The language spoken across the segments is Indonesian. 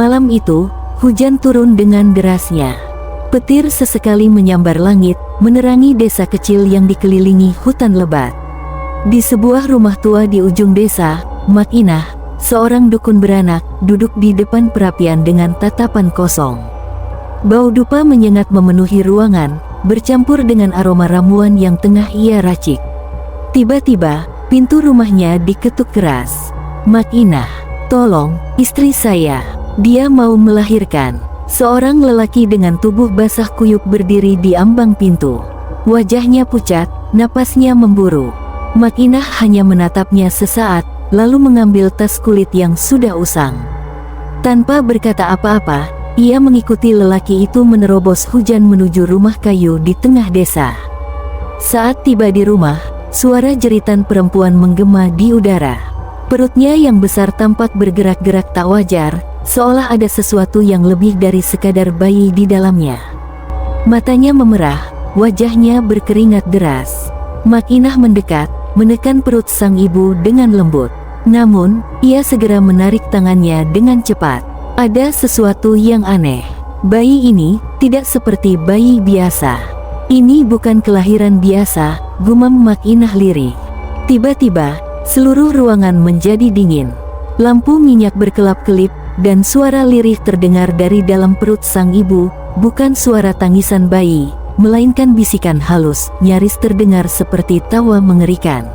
Malam itu, hujan turun dengan derasnya. Petir sesekali menyambar langit, menerangi desa kecil yang dikelilingi hutan lebat. Di sebuah rumah tua di ujung desa, Mak Inah, seorang dukun beranak, duduk di depan perapian dengan tatapan kosong. Bau dupa menyengat memenuhi ruangan, bercampur dengan aroma ramuan yang tengah ia racik. Tiba-tiba, pintu rumahnya diketuk keras. "Mak Inah, tolong, istri saya. Dia mau melahirkan." Seorang lelaki dengan tubuh basah kuyup berdiri di ambang pintu. Wajahnya pucat, napasnya memburu. Mak Inah hanya menatapnya sesaat, lalu mengambil tas kulit yang sudah usang. Tanpa berkata apa-apa, ia mengikuti lelaki itu menerobos hujan menuju rumah kayu di tengah desa. Saat tiba di rumah, suara jeritan perempuan menggema di udara. Perutnya yang besar tampak bergerak-gerak tak wajar, seolah ada sesuatu yang lebih dari sekadar bayi di dalamnya. Matanya memerah, wajahnya berkeringat deras. Mak Inah mendekat, menekan perut sang ibu dengan lembut. Namun, ia segera menarik tangannya dengan cepat. Ada sesuatu yang aneh. Bayi ini tidak seperti bayi biasa. Ini bukan kelahiran biasa, gumam Mak Inah lirih. Tiba-tiba, seluruh ruangan menjadi dingin. Lampu minyak berkelap-kelip, dan suara lirih terdengar dari dalam perut sang ibu, bukan suara tangisan bayi, melainkan bisikan halus, nyaris terdengar seperti tawa mengerikan.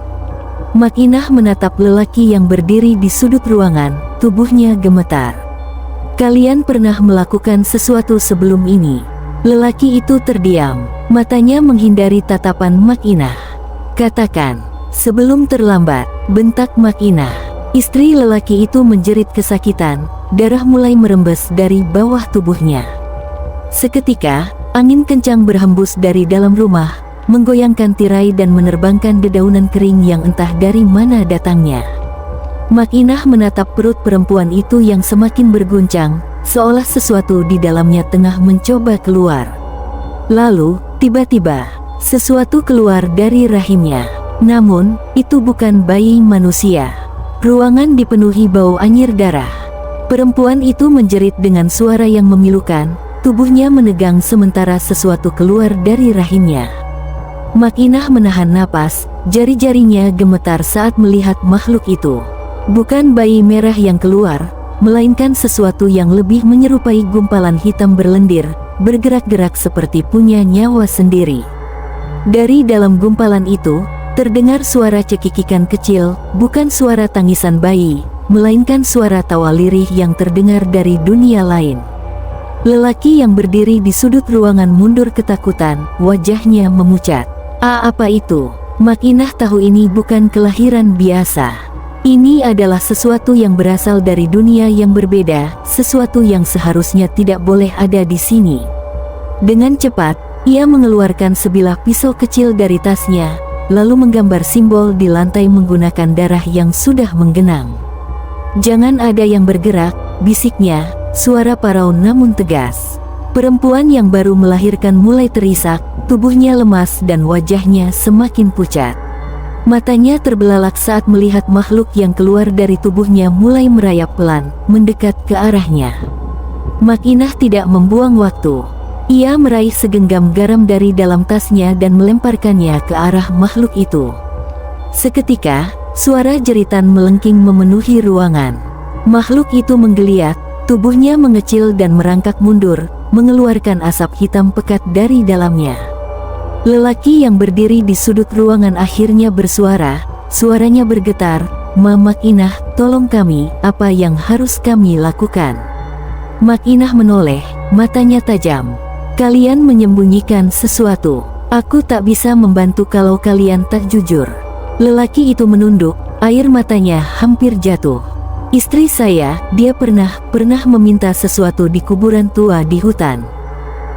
Mak Inah menatap lelaki yang berdiri di sudut ruangan, tubuhnya gemetar. "Kalian pernah melakukan sesuatu sebelum ini?" Lelaki itu terdiam, matanya menghindari tatapan Mak Inah. "Katakan, sebelum terlambat," bentak Mak Inah. Istri lelaki itu menjerit kesakitan, darah mulai merembes dari bawah tubuhnya. Seketika, angin kencang berhembus dari dalam rumah, menggoyangkan tirai dan menerbangkan dedaunan kering yang entah dari mana datangnya. Mak Inah menatap perut perempuan itu yang semakin berguncang, seolah sesuatu di dalamnya tengah mencoba keluar. Lalu, tiba-tiba, sesuatu keluar dari rahimnya. Namun, itu bukan bayi manusia. Ruangan dipenuhi bau anyir darah. Perempuan itu menjerit dengan suara yang memilukan, tubuhnya menegang sementara sesuatu keluar dari rahimnya. Mak Inah menahan napas, jari-jarinya gemetar saat melihat makhluk itu. Bukan bayi merah yang keluar, melainkan sesuatu yang lebih menyerupai gumpalan hitam berlendir, bergerak-gerak seperti punya nyawa sendiri. Dari dalam gumpalan itu, terdengar suara cekikikan kecil, bukan suara tangisan bayi, melainkan suara tawa lirih yang terdengar dari dunia lain. Lelaki yang berdiri di sudut ruangan mundur ketakutan, wajahnya memucat. Apa itu?" Mak Inah tahu ini bukan kelahiran biasa. Ini adalah sesuatu yang berasal dari dunia yang berbeda, sesuatu yang seharusnya tidak boleh ada di sini. Dengan cepat, ia mengeluarkan sebilah pisau kecil dari tasnya, lalu menggambar simbol di lantai menggunakan darah yang sudah menggenang. "Jangan ada yang bergerak," bisiknya, suara parau namun tegas. Perempuan yang baru melahirkan mulai terisak, tubuhnya lemas dan wajahnya semakin pucat. Matanya terbelalak saat melihat makhluk yang keluar dari tubuhnya mulai merayap pelan, mendekat ke arahnya. Mak Inah tidak membuang waktu. Ia meraih segenggam garam dari dalam tasnya dan melemparkannya ke arah makhluk itu. Seketika, suara jeritan melengking memenuhi ruangan. Makhluk itu menggeliat, tubuhnya mengecil dan merangkak mundur, mengeluarkan asap hitam pekat dari dalamnya. Lelaki yang berdiri di sudut ruangan akhirnya bersuara, suaranya bergetar, "Mak Inah, tolong kami, apa yang harus kami lakukan?" Mak Inah menoleh, matanya tajam. "Kalian menyembunyikan sesuatu. Aku tak bisa membantu kalau kalian tak jujur." Lelaki itu menunduk, air matanya hampir jatuh. "Istri saya, dia pernah meminta sesuatu di kuburan tua di hutan."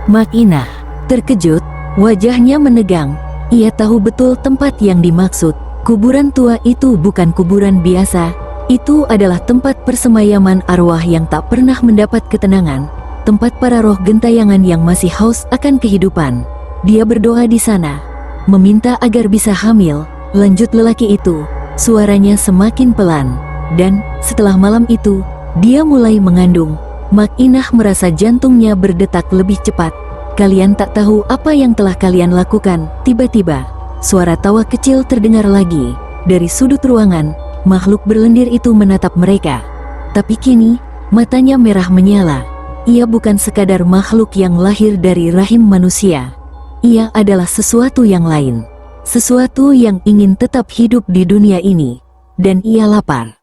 Mak Inah terkejut, wajahnya menegang. Ia tahu betul tempat yang dimaksud. Kuburan tua itu bukan kuburan biasa. Itu adalah tempat persemayaman arwah yang tak pernah mendapat ketenangan. Tempat para roh gentayangan yang masih haus akan kehidupan. Dia berdoa di sana, meminta agar bisa hamil. Lanjut lelaki itu, suaranya semakin pelan. Dan, setelah malam itu, dia mulai mengandung. Mak Inah merasa jantungnya berdetak lebih cepat. Kalian tak tahu apa yang telah kalian lakukan. Tiba-tiba, suara tawa kecil terdengar lagi. Dari sudut ruangan, makhluk berlendir itu menatap mereka. Tapi kini, matanya merah menyala. Ia bukan sekadar makhluk yang lahir dari rahim manusia. Ia adalah sesuatu yang lain. Sesuatu yang ingin tetap hidup di dunia ini. Dan ia lapar.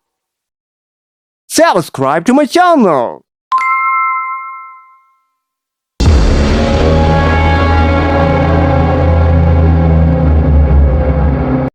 Subscribe to my channel.